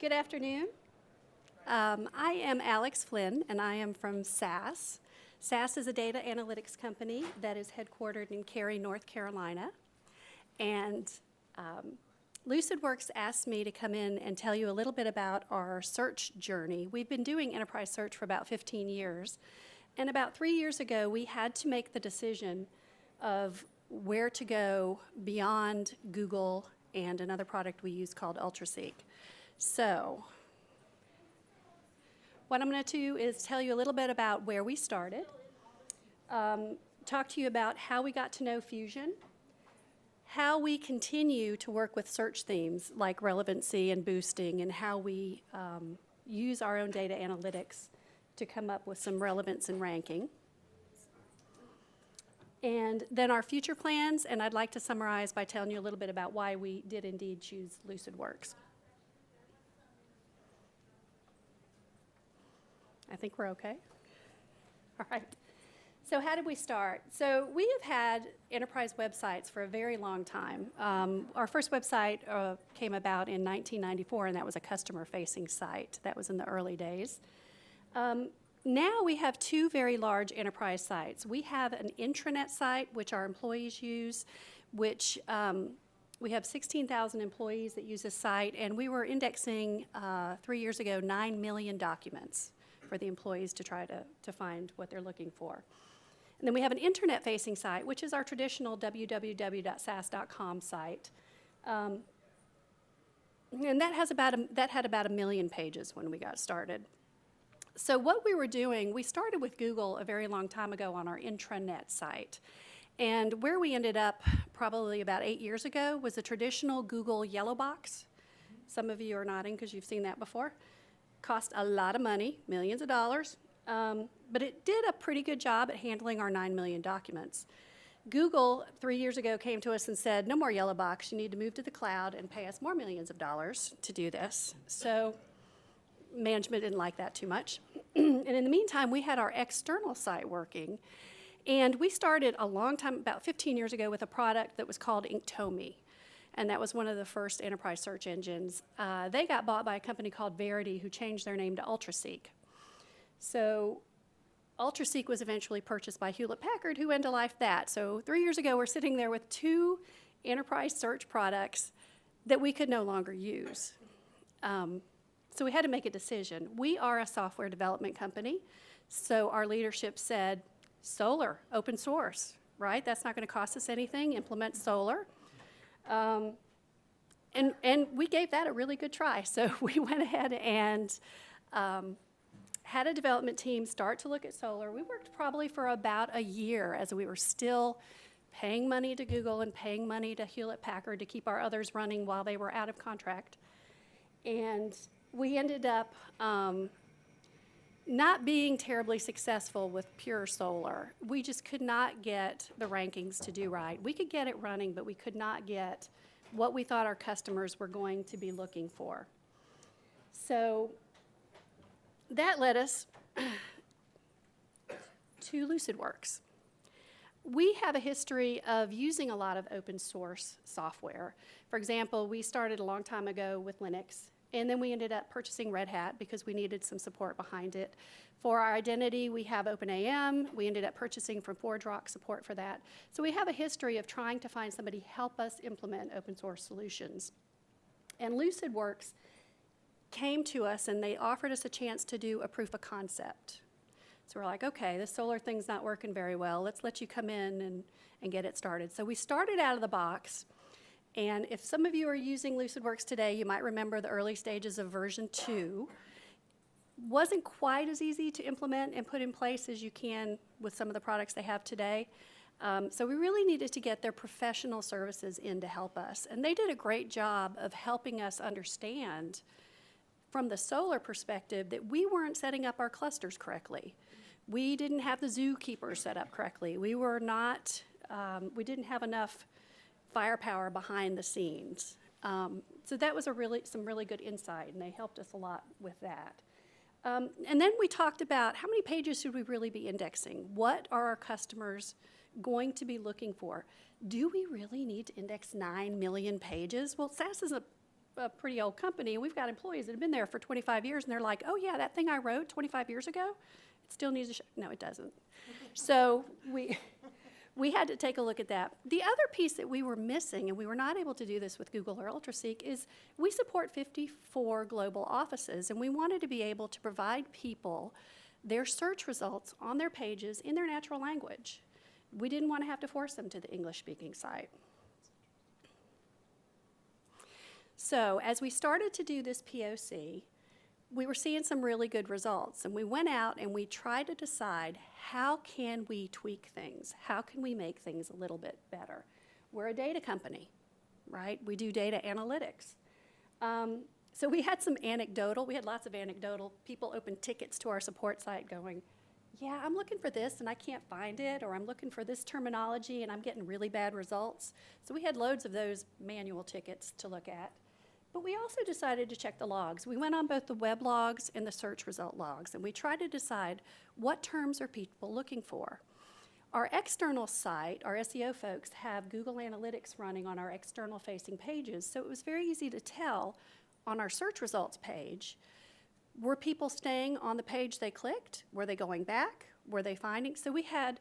Good afternoon. I am Alex Flynn, and I am from SAS. SAS is a data analytics company that is headquartered in Cary, North Carolina. And Lucidworks asked me to come in and tell you a little bit about our search journey. We've been doing enterprise search for about 15 years. And about 3 years ago, we had to make the decision of where to go beyond Google and another product we use called Ultraseek. So what I'm going to do is tell you a little bit about where we started, talk to you about how we got to know Fusion, how we continue to work with search themes like relevancy and boosting, and how we use our own data analytics to come up with some relevance and ranking. And then our future plans, and I'd like to summarize by telling you a little bit about why we did indeed choose Lucidworks. I think we're okay. All right. So how did we start? So we have had enterprise websites for a very long time. Our first website came about in 1994, and that was a customer-facing site. That was in the early days. Now we have two very large enterprise sites. We have an intranet site, which our employees use, which we have 16,000 employees that use this site, and we were indexing 3 years ago 9 million documents for the employees to try to find what they're looking for. And then we have an internet-facing site, which is our traditional www.sas.com site. And that had about a million pages when we got started. So what we were doing, we started with Google a very long time ago on our intranet site. And where we ended up probably about 8 years ago was a traditional Google yellow box. Some of you are nodding because you've seen that before. Cost a lot of money, millions of dollars, but it did a pretty good job at handling our 9 million documents. Google 3 years ago came to us and said, no more yellow box, you need to move to the cloud and pay us more millions of dollars to do this. So management didn't like that too much. And in the meantime, we had our external site working, and we started a long time, about 15 years ago, with a product that was called Inktomi. And that was one of the first enterprise search engines. They got bought by a company called Verity, who changed their name to Ultraseek. So Ultraseek was eventually purchased by Hewlett-Packard, who end-of-lifed that. So 3 years ago, we're sitting there with two enterprise search products that we could no longer use. So we had to make a decision. We are a software development company, so our leadership said, Solr, open source, right? That's not going to cost us anything. Implement Solr. And we gave that a really good try. So we went ahead and had a development team start to look at Solr. We worked probably for about a year as we were still paying money to Google and paying money to Hewlett-Packard to keep our others running while they were out of contract. And we ended up not being terribly successful with pure Solr. We just could not get the rankings to do right. We could get it running, but we could not get what we thought our customers were going to be looking for. So that led us to Lucidworks. We have a history of using a lot of open source software. For example, we started a long time ago with Linux, and then we ended up purchasing Red Hat because we needed some support behind it. For our identity, we have OpenAM. We ended up purchasing from ForgeRock support for that. So we have a history of trying to find somebody help us implement open source solutions. And Lucidworks came to us and they offered us a chance to do a proof of concept. So we're like, okay, this Solr thing's not working very well. Let's let you come in and get it started. So we started out of the box. And if some of you are using Lucidworks today, you might remember the early stages of version 2. Wasn't quite as easy to implement and put in place as you can with some of the products they have today. So we really needed to get their professional services in to help us. And they did a great job of helping us understand from the Solr perspective that we weren't setting up our clusters correctly. We didn't have the zookeeper set up correctly. We were not, we didn't have enough firepower behind the scenes. So that was some really good insight, and they helped us a lot with that. And then we talked about how many pages should we really be indexing? What are our customers going to be looking for? Do we really need to index 9 million pages? Well, SAS is a a pretty old company, and we've got employees that have been there for 25 years, and they're like, oh yeah, that thing I wrote 25 years ago, it still needs to no, it doesn't. So we had to take a look at that. The other piece that we were missing, and we were not able to do this with Google or Ultraseek, is we support 54 global offices, and we wanted to be able to provide people their search results on their pages in their natural language. We didn't want to have to force them to the English-speaking site. So as we started to do this POC, we were seeing some really good results, and we went out and we tried to decide, how can we tweak things? How can we make things a little bit better? We're a data company, right? We do data analytics. So we had lots of anecdotal, people open tickets to our support site going, yeah, I'm looking for this and I can't find it, or I'm looking for this terminology and I'm getting really bad results. So we had loads of those manual tickets to look at. But we also decided to check the logs. We went on both the web logs and the search result logs, and we tried to decide what terms are people looking for. Our external site, our SEO folks, have Google Analytics running on our external facing pages, so it was very easy to tell on our search results page, were people staying on the page they clicked? Were they going back? Were they finding? So we had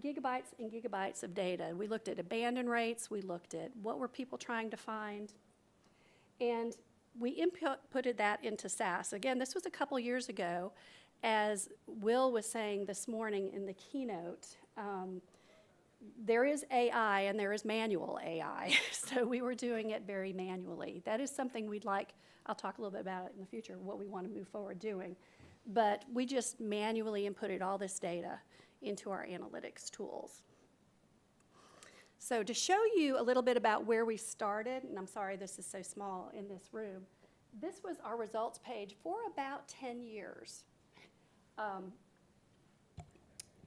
gigabytes and gigabytes of data. We looked at abandon rates, we looked at what were people trying to find, and we inputted that into SAS. Again, this was a couple years ago. As Will was saying this morning in the keynote, there is AI and there is manual AI. So we were doing it very manually. That is something we'd like, I'll talk a little bit about it in the future, what we want to move forward doing. But we just manually inputted all this data into our analytics tools. So to show you a little bit about where we started, and I'm sorry this is so small in this room, this was our results page for about 10 years.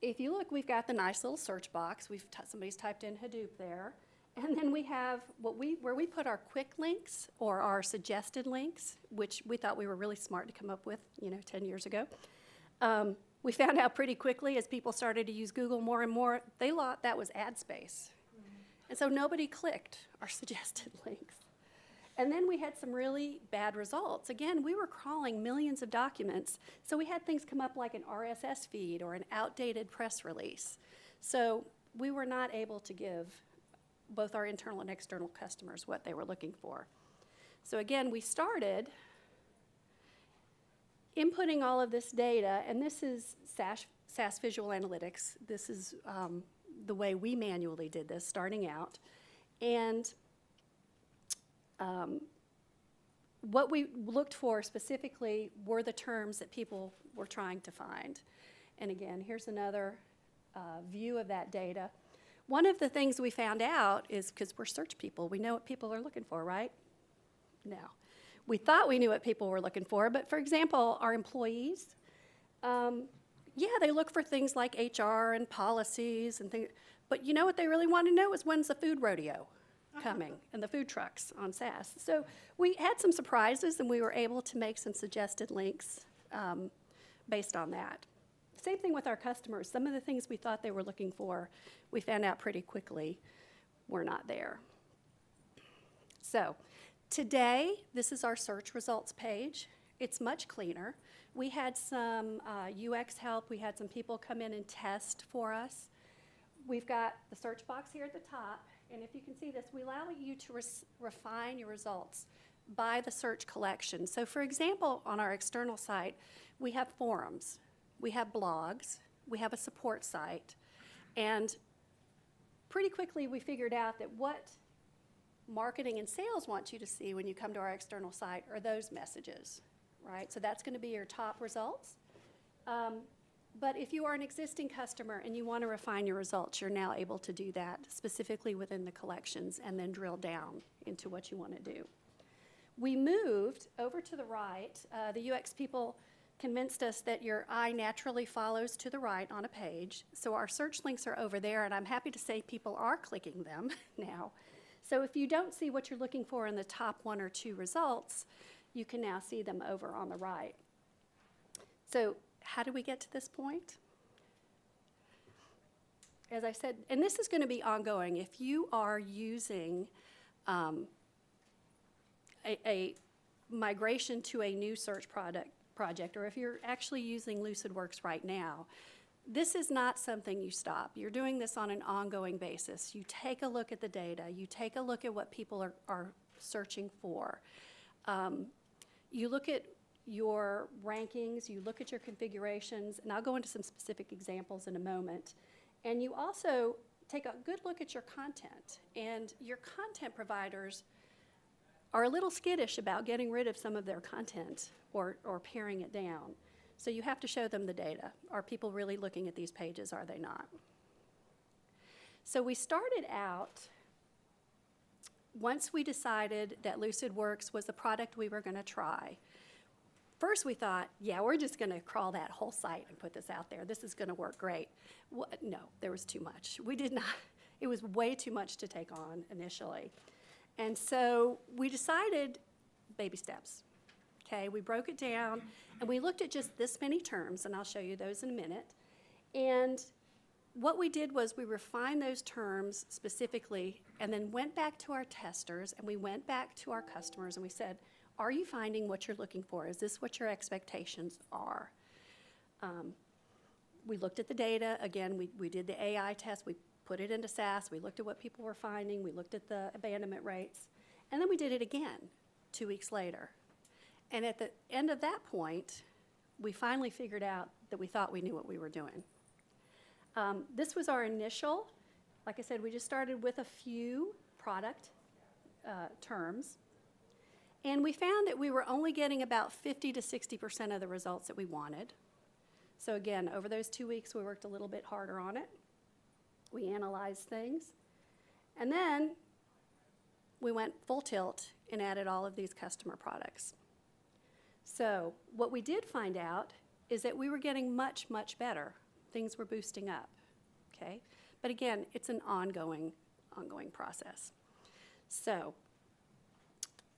If you look, we've got the nice little search box. Somebody's typed in Hadoop there. And then we have where we put our quick links or our suggested links, which we thought we were really smart to come up with, 10 years ago. We found out pretty quickly as people started to use Google more and more, they thought that was ad space. And so nobody clicked our suggested links. And then we had some really bad results. Again, we were crawling millions of documents, so we had things come up like an RSS feed or an outdated press release. So we were not able to give both our internal and external customers what they were looking for. So again, we started inputting all of this data, and this is SAS Visual Analytics. This is the way we manually did this starting out. And what we looked for specifically were the terms that people were trying to find. And again, here's another view of that data. One of the things we found out is, because we're search people, we know what people are looking for, right? No. We thought we knew what people were looking for, but for example, our employees, yeah, they look for things like HR and policies and things, but you know what they really want to know is when's the food rodeo coming and the food trucks on SAS. So we had some surprises, and we were able to make some suggested links based on that. Same thing with our customers. Some of the things we thought they were looking for, we found out pretty quickly were not there. So today, this is our search results page. It's much cleaner. We had some UX help. We had some people come in and test for us. We've got the search box here at the top, and if you can see this, we allow you to refine your results by the search collection. So for example, on our external site, we have forums, we have blogs, we have a support site, and pretty quickly we figured out that what marketing and sales want you to see when you come to our external site are those messages, right? So that's going to be your top results. But if you are an existing customer and you want to refine your results, you're now able to do that specifically within the collections and then drill down into what you want to do. We moved over to the right. The UX people convinced us that your eye naturally follows to the right on a page. So our search links are over there, and I'm happy to say people are clicking them now. So if you don't see what you're looking for in the top 1 or 2 results, you can now see them over on the right. So how did we get to this point? As I said, and this is going to be ongoing. If you are using a migration to a new search project, or if you're actually using Lucidworks right now, this is not something you stop. You're doing this on an ongoing basis. You take a look at the data. You take a look at what people are searching for. You look at your rankings, you look at your configurations, and I'll go into some specific examples in a moment. And you also take a good look at your content. And your content providers are a little skittish about getting rid of some of their content or paring it down. So you have to show them the data. Are people really looking at these pages? Are they not? So we started out, once we decided that Lucidworks was the product we were going to try, first we thought, yeah, we're just going to crawl that whole site and put this out there. This is going to work great. No, there was too much. We did not. It was way too much to take on initially. And so we decided baby steps. Okay, we broke it down, and we looked at just this many terms, and I'll show you those in a minute. And what we did was we refined those terms specifically and then went back to our testers, and we went back to our customers, and we said, are you finding what you're looking for? Is this what your expectations are? We looked at the data. Again, we did the AI test. We put it into SAS. We looked at what people were finding. We looked at the abandonment rates. And then we did it again 2 weeks later. And at the end of that point, we finally figured out that we thought we knew what we were doing. This was our initial, like I said, we just started with a few product terms. And we found that we were only getting about 50 to 60% of the results that we wanted. So again, over those 2 weeks, we worked a little bit harder on it. We analyzed things. And then we went full tilt and added all of these customer products. So what we did find out is that we were getting much, much better. Things were boosting up, okay? But again, it's an ongoing process. So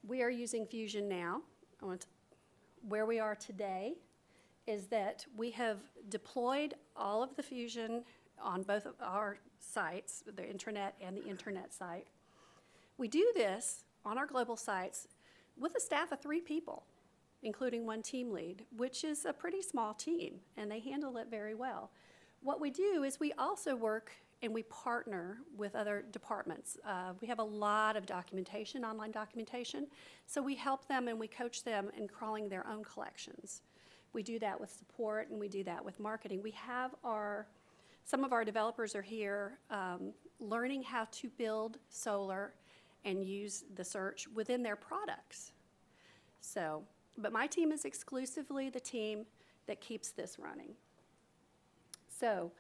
we are using Fusion now. Where we are today is that we have deployed all of the Fusion on both of our sites, the Intranet and the Internet site. We do this on our global sites with a staff of 3 people, including 1 team lead, which is a pretty small team, and they handle it very well. What we do is we also work and we partner with other departments. We have a lot of documentation, online documentation, so we help them and we coach them in crawling their own collections. We do that with support and we do that with marketing. We have some of our developers are here learning how to build Solr and use the search within their products. So, but my team is exclusively the team that keeps this running. So,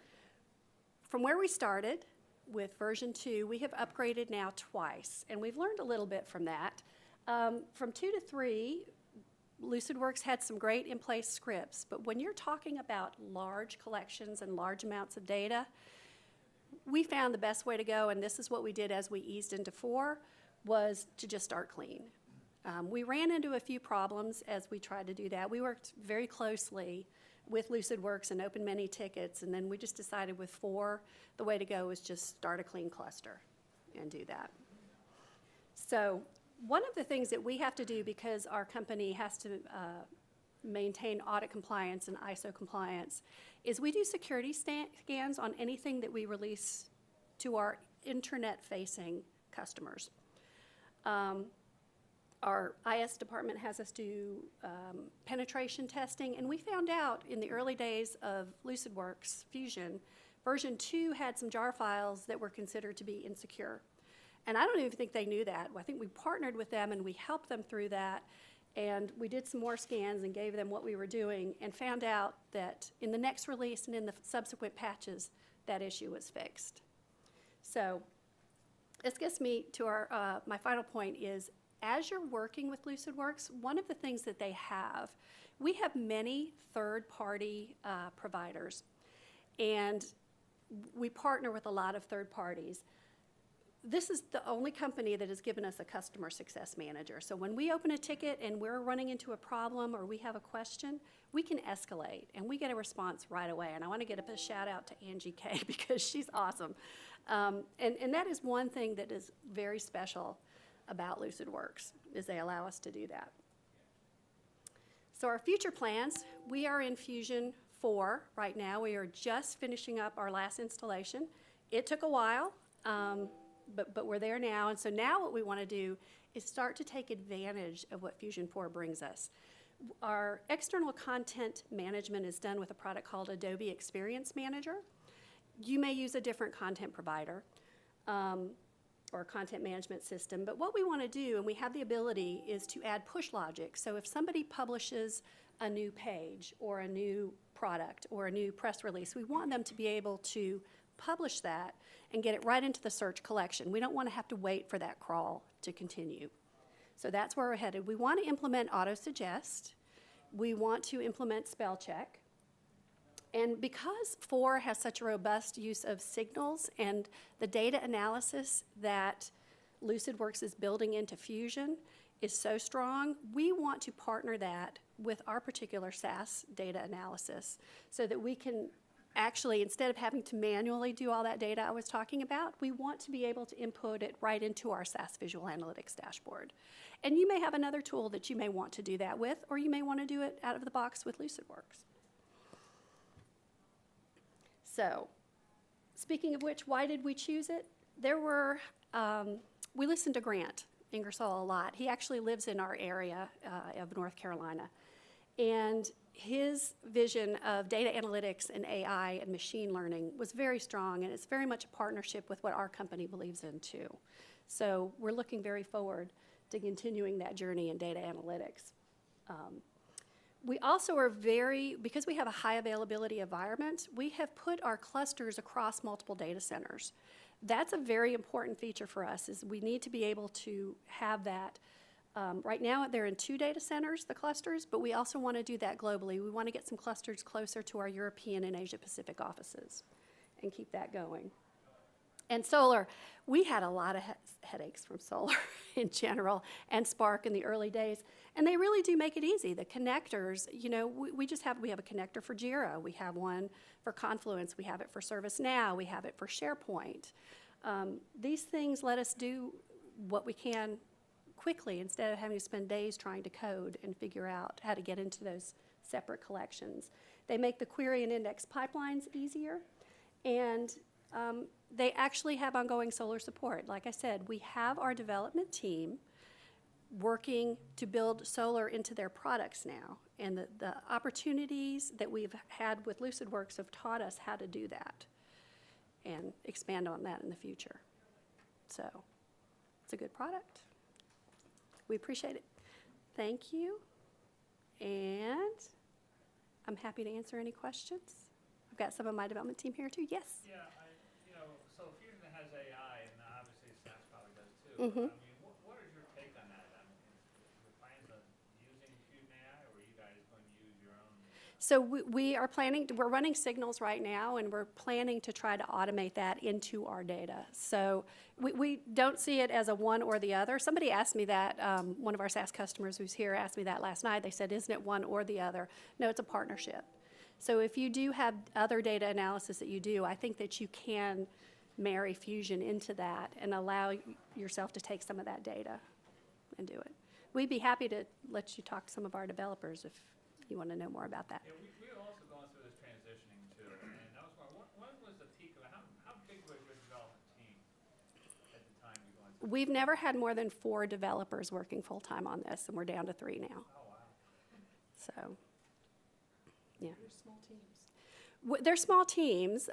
from where we started with version 2, we have upgraded now twice, and we've learned a little bit from that. From 2 to 3, Lucidworks had some great in-place scripts, but when you're talking about large collections and large amounts of data, we found the best way to go, and this is what we did as we eased into 4, was to just start clean. We ran into a few problems as we tried to do that. We worked very closely with Lucidworks and opened many tickets, and then we just decided with 4, the way to go is just start a clean cluster and do that. So one of the things that we have to do, because our company has to maintain audit compliance and ISO compliance, is we do security scans on anything that we release to our internet-facing customers. Our IS department has us do penetration testing, and we found out in the early days of Lucidworks Fusion, version 2 had some jar files that were considered to be insecure. And I don't even think they knew that. I think we partnered with them and we helped them through that, and we did some more scans and gave them what we were doing and found out that in the next release and in the subsequent patches, that issue was fixed. So this gets me to my final point is, as you're working with Lucidworks, one of the things that they have, we have many third-party providers, and we partner with a lot of third parties. This is the only company that has given us a customer success manager. So when we open a ticket and we're running into a problem or we have a question, we can escalate and we get a response right away. And I want to get a shout out to Angie K because she's awesome. And that is one thing that is very special about Lucidworks, is they allow us to do that. So our future plans, we are in Fusion 4 right now. We are just finishing up our last installation. It took a while, but we're there now. And so now what we want to do is start to take advantage of what Fusion 4 brings us. Our external content management is done with a product called Adobe Experience Manager. You may use a different content provider or content management system, but what we want to do, and we have the ability, is to add push logic. So if somebody publishes a new page or a new product or a new press release, we want them to be able to publish that and get it right into the search collection. We don't want to have to wait for that crawl to continue. So that's where we're headed. We want to implement auto-suggest. We want to implement spell check. And because 4 has such a robust use of signals and the data analysis that Lucidworks is building into Fusion is so strong, we want to partner that with our particular SAS data analysis so that we can actually, instead of having to manually do all that data I was talking about, we want to be able to input it right into our SAS Visual Analytics dashboard. And you may have another tool that you may want to do that with, or you may want to do it out of the box with Lucidworks. So, speaking of which, why did we choose it? We listened to Grant Ingersoll a lot. He actually lives in our area of North Carolina. And his vision of data analytics and AI and machine learning was very strong, and it's very much a partnership with what our company believes in too. So we're looking very forward to continuing that journey in data analytics. We also are because we have a high availability environment, we have put our clusters across multiple data centers. That's a very important feature for us, is we need to be able to have that. Right now, they're in 2 data centers, the clusters, but we also want to do that globally. We want to get some clusters closer to our European and Asia Pacific offices and keep that going. And Solr, we had a lot of headaches from Solr in general and Spark in the early days, and they really do make it easy. The connectors, you know, we have a connector for Jira, we have one for Confluence, we have it for ServiceNow, we have it for SharePoint. These things let us do what we can quickly instead of having to spend days trying to code and figure out how to get into those separate collections. They make the query and index pipelines easier, and they actually have ongoing Solr support. Like I said, we have our development team working to build Solr into their products now, and the opportunities that we've had with Lucidworks have taught us how to do that and expand on that in the future. So it's a good product. We appreciate it. Thank you. And I'm happy to answer any questions. I've got some of my development team here too. Yes? Yeah, so Fusion has AI, and obviously SAS probably does too. I mean, what is your take on that? I mean, is your plans on using Fusion AI, or are you guys going to use your own? So we're running signals right now, and we're planning to try to automate that into our data. So we don't see it as a one or the other. Somebody asked me that, one of our SAS customers who's here asked me that last night. They said, isn't it one or the other? No, it's a partnership. So if you do have other data analysis that you do, I think that you can marry Fusion into that and allow yourself to take some of that data and do it. We'd be happy to let you talk to some of our developers if you want to know more about that. Yeah, we've also gone through this transitioning too, and I was wondering, when was the peak of it? How big was your development team at the time you went through? We've never had more than 4 developers working full-time on this, and we're down to 3 now. Oh, wow. So, yeah. They're small teams. They're small teams.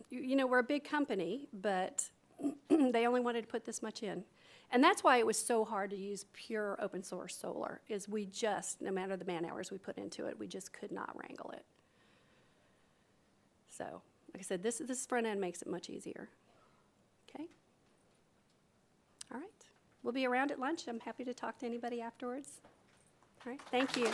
You know, we're a big company, but they only wanted to put this much in. And that's why it was so hard to use pure open source Solr, is we just, no matter the man hours we put into it, we just could not wrangle it. So, like I said, this front end makes it much easier. Okay? All right. We'll be around at lunch. I'm happy to talk to anybody afterwards. All right. Thank you.